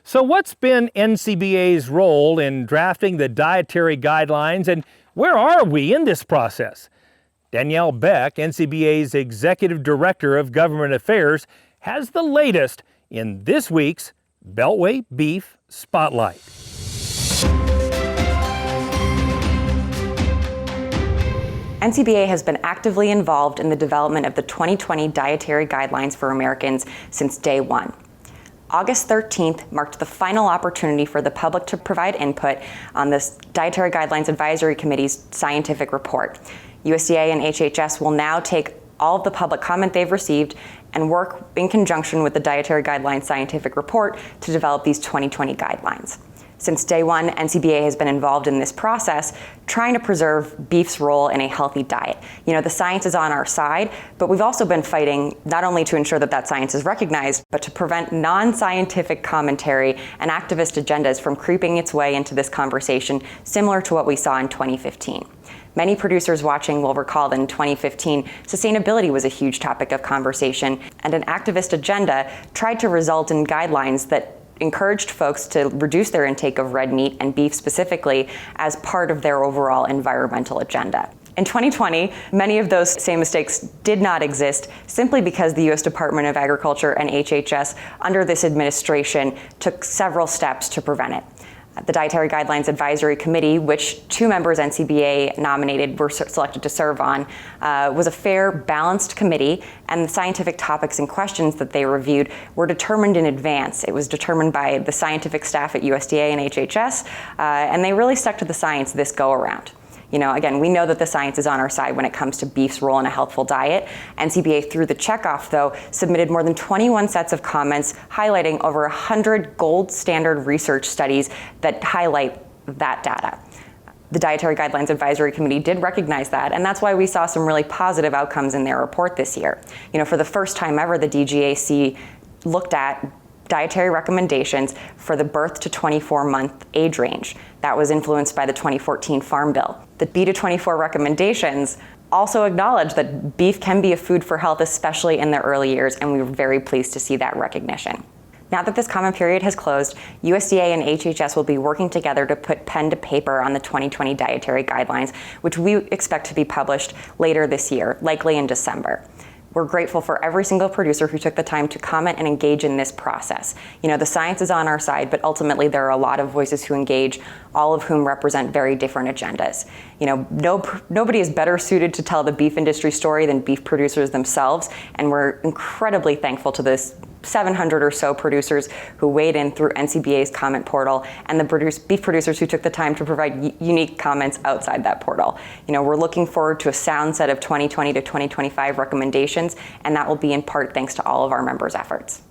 So what's been NCBA's role in drafting the dietary guidelines, and where are we in this process? Danielle Beck, NCBA's Executive Director of Government Affairs, has the latest in this week's Beltway Beef Spotlight. NCBA has been actively involved in the development of the 2020 Dietary Guidelines for Americans since day one. August 13th marked the final opportunity for the public to provide input on this Dietary Guidelines Advisory Committee's scientific report. USDA and HHS will now take all of the public comment they've received and work in conjunction with the Dietary Guidelines scientific report to develop these 2020 guidelines. Since day one, NCBA has been involved in this process, trying to preserve beef's role in a healthy diet. You know, the science is on our side, but we've also been fighting not only to ensure that that science is recognized, but to prevent non-scientific commentary and activist agendas from creeping its way into this conversation, similar to what we saw in 2015. Many producers watching will recall that in 2015, sustainability was a huge topic of conversation, and an activist agenda tried to result in guidelines that encouraged folks to reduce their intake of red meat and beef specifically as part of their overall environmental agenda. In 2020, many of those same mistakes did not exist simply because the U.S. Department of Agriculture and HHS under this administration took several steps to prevent it. The Dietary Guidelines Advisory Committee, which 2 members NCBA nominated were selected to serve on, was a fair, balanced committee, and the scientific topics and questions that they reviewed were determined in advance. It was determined by the scientific staff at USDA and HHS, and they really stuck to the science this go around. You know, again, we know that the science is on our side when it comes to beef's role in a healthful diet. NCBA, through the checkoff, though, submitted more than 21 sets of comments highlighting over 100 gold standard research studies that highlight that data. The Dietary Guidelines Advisory Committee did recognize that, and that's why we saw some really positive outcomes in their report this year. You know, for the first time ever, the DGAC looked at dietary recommendations for the birth to 24-month age range. That was influenced by the 2014 Farm Bill. The B to 24 recommendations also acknowledge that beef can be a food for health, especially in the early years, and we were very pleased to see that recognition. Now that this comment period has closed, USDA and HHS will be working together to put pen to paper on the 2020 dietary guidelines, which we expect to be published later this year, likely in December. We're grateful for every single producer who took the time to comment and engage in this process. You know, the science is on our side, but ultimately there are a lot of voices who engage, all of whom represent very different agendas. You know, nobody is better suited to tell the beef industry story than beef producers themselves, and we're incredibly thankful to this 700 or so producers who weighed in through NCBA's comment portal, and the beef producers who took the time to provide unique comments outside that portal. You know, we're looking forward to a sound set of 2020 to 2025 recommendations, and that will be in part thanks to all of our members' efforts.